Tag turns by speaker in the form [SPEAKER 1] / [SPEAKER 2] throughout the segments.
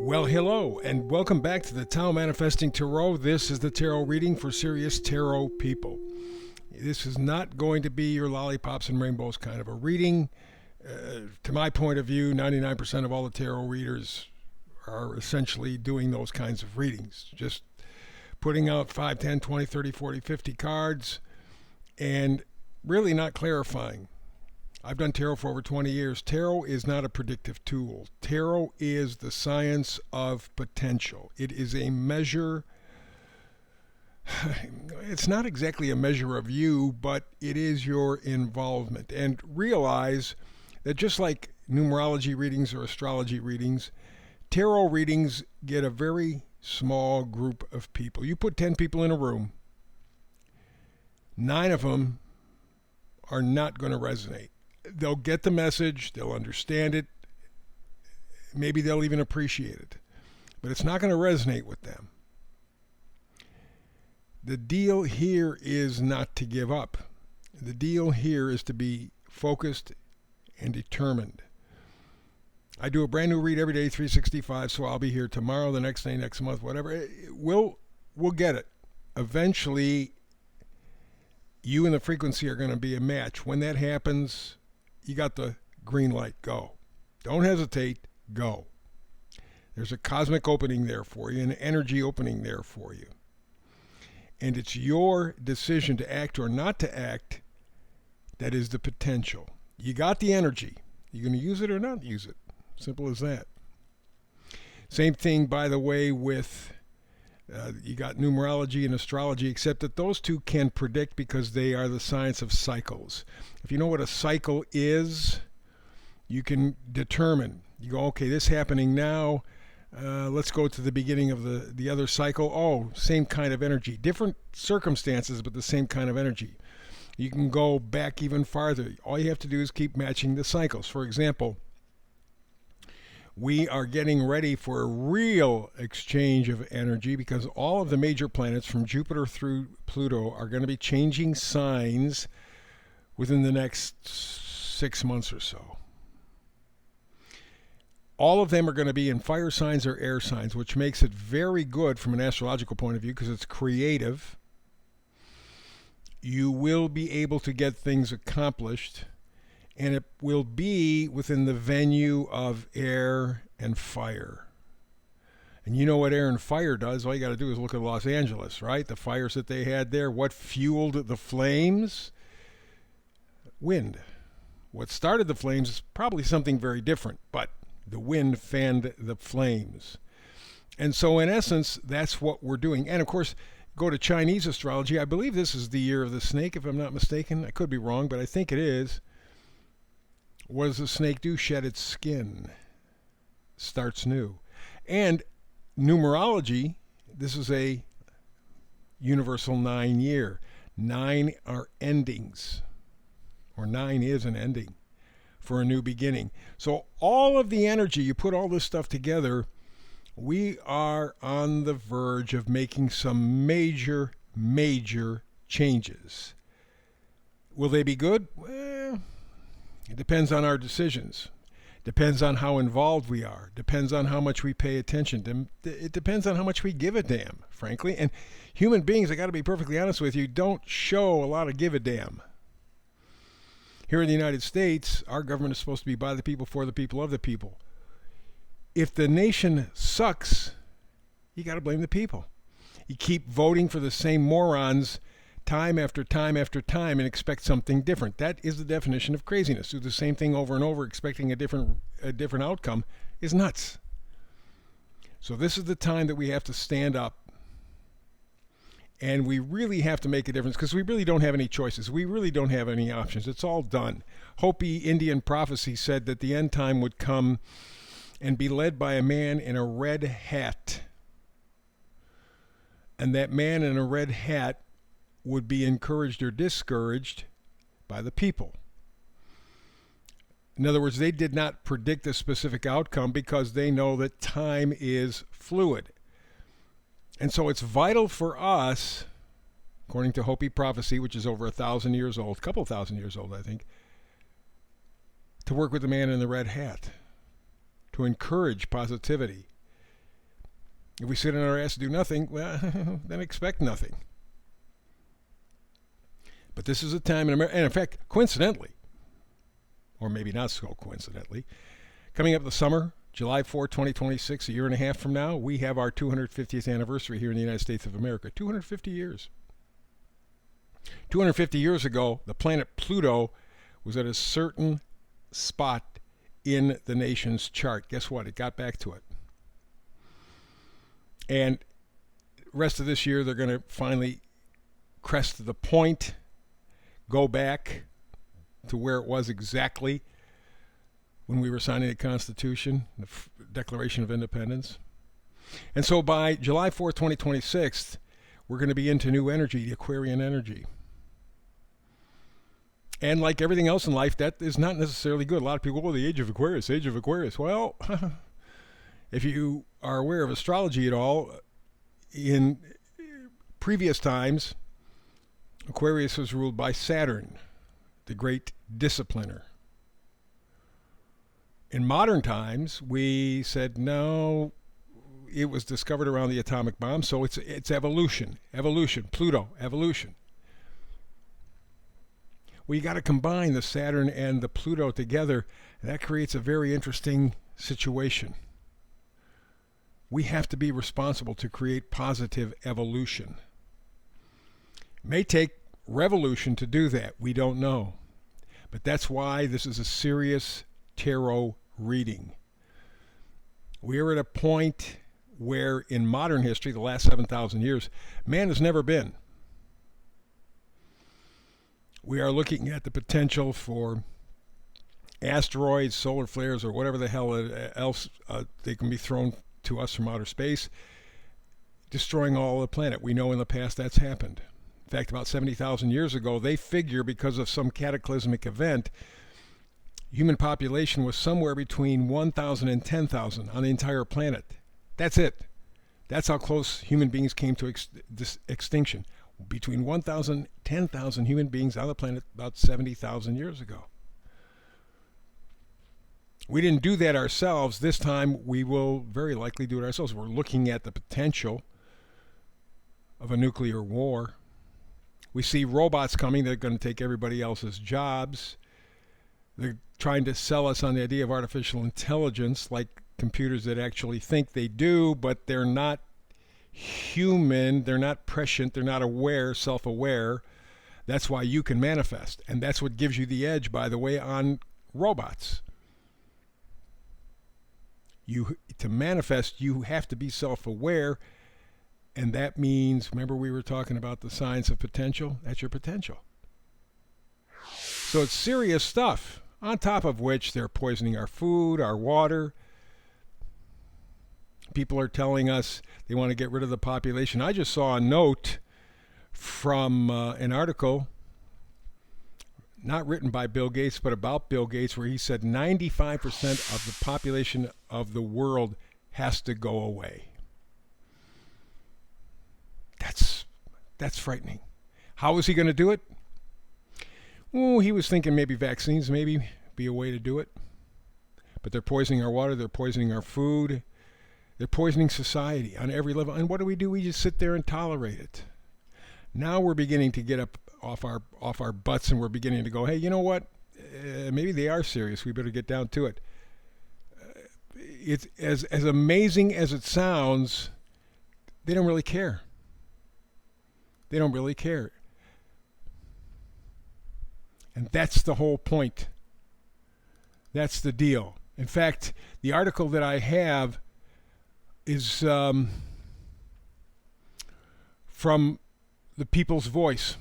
[SPEAKER 1] Well, hello, and welcome back to the Tao Manifesting Tarot. This is the tarot reading for serious tarot people. This is not going to be your lollipops and rainbows kind of a reading. To my point of view, 99% of all the tarot readers are essentially doing those kinds of readings. Just putting out 5, 10, 20, 30, 40, 50 cards and really not clarifying. I've done tarot for over 20 years. Tarot is not a predictive tool. Tarot is the science of potential. It is a measure. It's not exactly a measure of you, but it is your involvement. And realize that just like numerology readings or astrology readings, tarot readings get a very small group of people. You put 10 people in a room, 9 of them are not going to resonate. They'll get the message, they'll understand it, maybe they'll even appreciate it, but it's not going to resonate with them. The deal here is not to give up. The deal here is to be focused and determined. I do a brand new read every day, 365, so I'll be here tomorrow, the next day, next month, whatever. We'll get it. Eventually, you and the frequency are going to be a match. When that happens, you got the green light. Go. Don't hesitate. Go. There's a cosmic opening there for you, an energy opening there for you. And it's your decision to act or not to act that is the potential. You got the energy. You're going to use it or not use it. Simple as that. Same thing, by the way, with you got numerology and astrology, except that those two can predict because they are the science of cycles. If you know what a cycle is, you can determine. You go, okay, this happening now. Let's go to the beginning of the other cycle. Oh, same kind of energy. Different circumstances, but the same kind of energy. You can go back even farther. All you have to do is keep matching the cycles. For example, we are getting ready for a real exchange of energy because all of the major planets from Jupiter through Pluto are going to be changing signs within the next 6 months or so. All of them are going to be in fire signs or air signs, which makes it very good from an astrological point of view because it's creative. You will be able to get things accomplished, and it will be within the venue of air and fire. And you know what air and fire does? All you got to do is look at Los Angeles, right? The fires that they had there. What fueled the flames? Wind. What started the flames is probably something very different, but the wind fanned the flames. And so in essence, that's what we're doing. And of course, go to Chinese astrology. I believe this is the year of the snake, if I'm not mistaken. I could be wrong, but I think it is. What does the snake do? Shed its skin. Starts new. And numerology, this is a universal 9 year. 9 are endings, or 9 is an ending for a new beginning. So all of the energy, you put all this stuff together, we are on the verge of making some major, major changes. Will they be good? Well, it depends on our decisions. Depends on how involved we are. Depends on how much we pay attention. It depends on how much we give a damn, frankly. And human beings, I got to be perfectly honest with you, don't show a lot of give a damn. Here in the United States, our government is supposed to be by the people, for the people, of the people. If the nation sucks, you got to blame the people. You keep voting for the same morons time after time after time and expect something different. That is the definition of craziness. Do the same thing over and over, expecting a different outcome is nuts. So this is the time that we have to stand up, and we really have to make a difference because we really don't have any choices. We really don't have any options. It's all done. Hopi Indian prophecy said that the end time would come and be led by a man in a red hat. And that man in a red hat would be encouraged or discouraged by the people. In other words, they did not predict a specific outcome because they know that time is fluid. And so it's vital for us, according to Hopi prophecy, which is over 1,000 years old, a couple thousand years old, I think, to work with the man in the red hat, to encourage positivity, If we sit on our ass and do nothing, well, then expect nothing. But this is a time in America, and in fact, coincidentally, or maybe not so coincidentally, coming up the summer, July 4, 2026, a year and a half from now, we have our 250th anniversary here in the United States of America. 250 years. 250 years ago, the planet Pluto was at a certain spot in the nation's chart. Guess what? It got back to it. And rest of this year, they're going to finally crest the point, go back to where it was exactly when we were signing the Constitution, the Declaration of Independence. And so by July 4th, 2026, we're going to be into new energy, the Aquarian energy. And like everything else in life, that is not necessarily good. A lot of people, the age of Aquarius, age of Aquarius. Well, if you are aware of astrology at all, in previous times, Aquarius was ruled by Saturn, the great discipliner. In modern times, we said, no, it was discovered around the atomic bomb, so it's evolution, Pluto, evolution. Well, you got to combine the Saturn and the Pluto together, and that creates a very interesting situation. We have to be responsible to create positive evolution. It may take revolution to do that. We don't know. But that's why this is a serious tarot reading. We are at a point where in modern history, the last 7,000 years, man has never been. We are looking at the potential for asteroids, solar flares, or whatever the hell else they can be thrown to us from outer space, destroying all the planet. We know in the past that's happened. In fact, about 70,000 years ago, they figure because of some cataclysmic event, human population was somewhere between 1,000 and 10,000 on the entire planet. That's it. That's how close human beings came to extinction. Between 1,000 and 10,000 human beings on the planet about 70,000 years ago. We didn't do that ourselves. This time we will very likely do it ourselves. We're looking at the potential of a nuclear war. We see robots coming that are going to take everybody else's jobs. They're trying to sell us on the idea of artificial intelligence, like computers that actually think they do, but they're not human, they're not prescient, they're not aware, self-aware. That's why you can manifest. And that's what gives you the edge, by the way, on robots. To manifest, you have to be self-aware, and that means, remember we were talking about the science of potential? That's your potential. So it's serious stuff, on top of which they're poisoning our food, our water. People are telling us they want to get rid of the population. I just saw a note from an article, not written by Bill Gates, but about Bill Gates, where he said 95% of the population of the world has to go away. That's frightening. How is he going to do it? Oh, he was thinking maybe vaccines maybe be a way to do it. But they're poisoning our water, they're poisoning our food, they're poisoning society on every level. And what do? We just sit there and tolerate it. Now we're beginning to get up off our butts, and we're beginning to go, hey, you know what? Maybe they are serious. We better get down to it. It's as amazing as it sounds. They don't really care. They don't really care. And that's the whole point. That's the deal. In fact, the article that I have is from the People's Voice.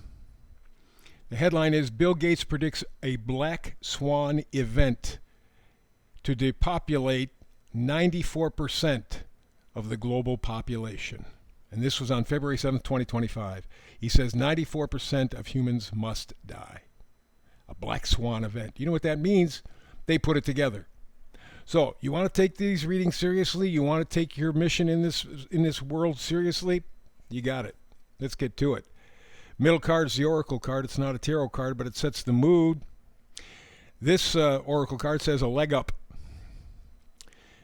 [SPEAKER 1] The headline is, Bill Gates predicts a black swan event to depopulate 94% of the global population. And this was on February 7th, 2025. He says 94% of humans must die. A black swan event. You know what that means? They put it together. So, you want to take these readings seriously? You want to take your mission in this world seriously? You got it. Let's get to it. Middle card is the Oracle card. It's not a tarot card, but it sets the mood. This Oracle card says a leg up.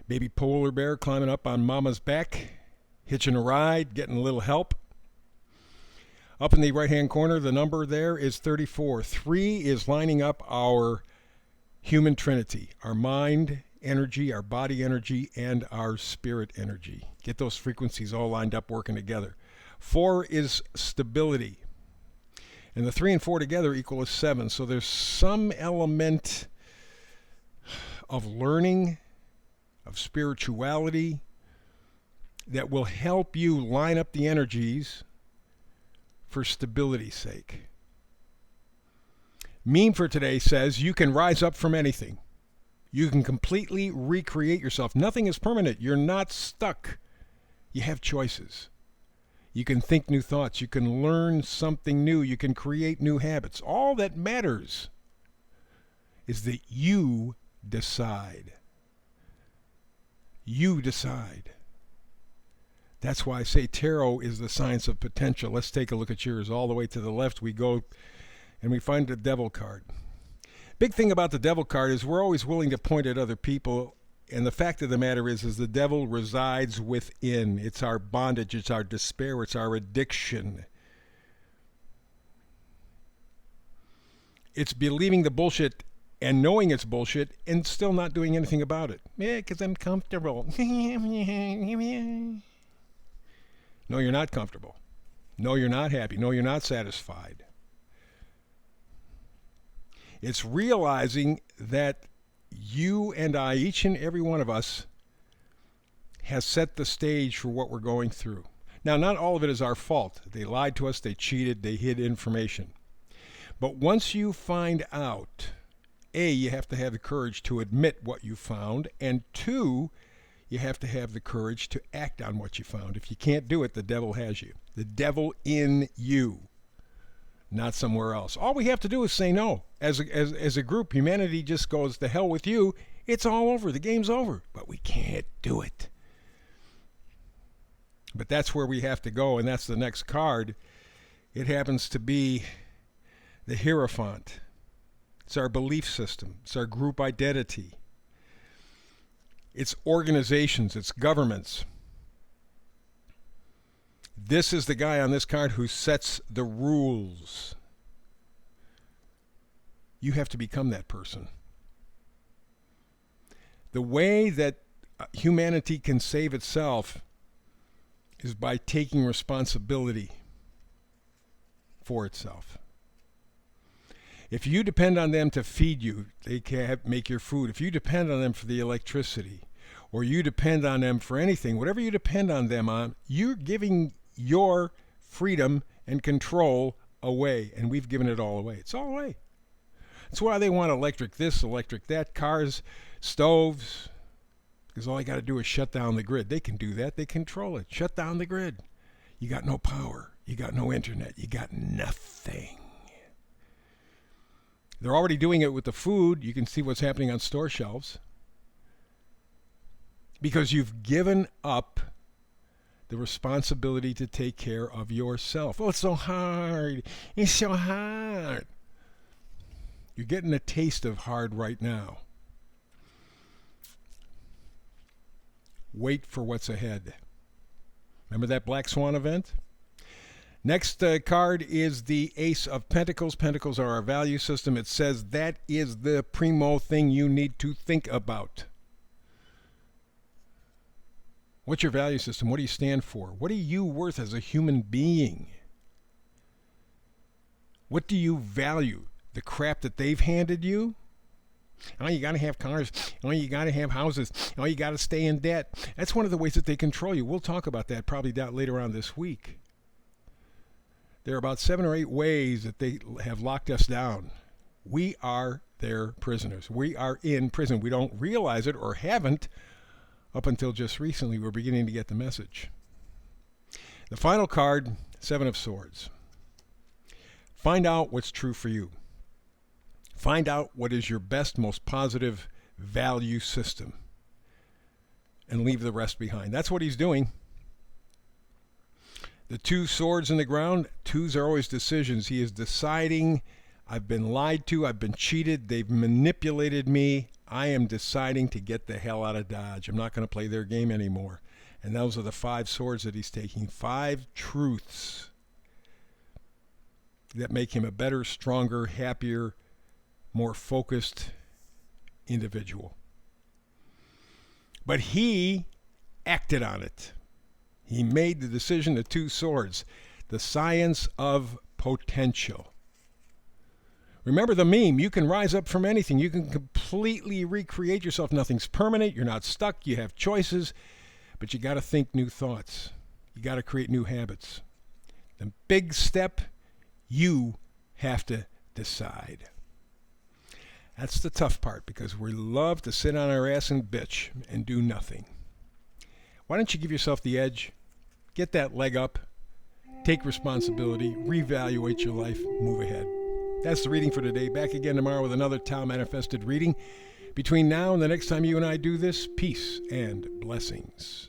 [SPEAKER 1] Baby polar bear climbing up on mama's back. hitching a ride, getting a little help. Up in the right-hand corner, the number there is 34. 3 is lining up our human trinity, our mind energy, our body energy, and our spirit energy. Get those frequencies all lined up working together. 4 is stability. And the 3 and 4 together equal a 7. So there's some element of learning, of spirituality, that will help you line up the energies for stability's sake. Meme for today says you can rise up from anything. You can completely recreate yourself. Nothing is permanent. You're not stuck. You have choices. You can think new thoughts. You can learn something new. You can create new habits. All that matters is that you decide. You decide. That's why I say tarot is the science of potential. Let's take a look at yours. All the way to the left we go and we find the devil card. Big thing about the devil card is we're always willing to point at other people, and the fact of the matter is the devil resides within. It's our bondage, it's our despair, it's our addiction. It's believing the bullshit and knowing it's bullshit and still not doing anything about it. Yeah, because I'm comfortable. No, you're not comfortable. No, you're not happy. No, you're not satisfied. It's realizing that you and I, each and every one of us, has set the stage for what we're going through. Now, not all of it is our fault. They lied to us, they cheated, they hid information. But once you find out, A, you have to have the courage to admit what you found, and 2, you have to have the courage to act on what you found. If you can't do it, the devil has you. The devil in you, not somewhere else. All we have to do is say no. As a group, humanity just goes, the hell with you. It's all over. The game's over. But we can't do it. But that's where we have to go, and that's the next card. It happens to be the Hierophant. It's our belief system. It's our group identity. It's organizations. It's governments. This is the guy on this card who sets the rules. You have to become that person. The way that humanity can save itself is by taking responsibility for itself. If you depend on them to feed you, they can't make your food. If you depend on them for the electricity, or you depend on them for anything, whatever you depend on them on, you're giving your freedom and control away. And we've given it all away. It's all away. That's why they want electric this, electric that, cars, stoves, because all you got to do is shut down the grid. They can do that. They control it. Shut down the grid. You got no power. You got no internet. You got nothing. They're already doing it with the food. You can see what's happening on store shelves. Because you've given up the responsibility to take care of yourself. Oh, it's so hard. It's so hard. You're getting a taste of hard right now. Wait for what's ahead. Remember that Black Swan event? Next card is the Ace of Pentacles. Pentacles are our value system. It says that is the primo thing you need to think about. What's your value system? What do you stand for? What are you worth as a human being? What do you value? The crap that they've handed you? Oh, you got to have cars. Oh, you got to have houses. Oh, you got to stay in debt. That's one of the ways that they control you. We'll talk about that probably later on this week. There are about 7 or 8 ways that they have locked us down. We are their prisoners. We are in prison. We don't realize it or haven't. Up until just recently, we're beginning to get the message. The final card, 7 of Swords. Find out what's true for you. Find out what is your best, most positive value system. And leave the rest behind. That's what he's doing. The 2 swords in the ground, 2s are always decisions. He is deciding, I've been lied to, I've been cheated, they've manipulated me. I am deciding to get the hell out of Dodge. I'm not going to play their game anymore. And those are the 5 swords that he's taking. 5 truths that make him a better, stronger, happier, more focused individual. But he acted on it. He made the decision, the 2 swords, the science of potential. Remember the meme, you can rise up from anything. You can completely recreate yourself. Nothing's permanent. You're not stuck. You have choices, but you got to think new thoughts. You got to create new habits. The big step, you have to decide. That's the tough part, because we love to sit on our ass and bitch and do nothing. Why don't you give yourself the edge? Get that leg up. Take responsibility. Reevaluate your life. Move ahead. That's the reading for today. Back again tomorrow with another Tao Manifested reading. Between now and the next time you and I do this, peace and blessings.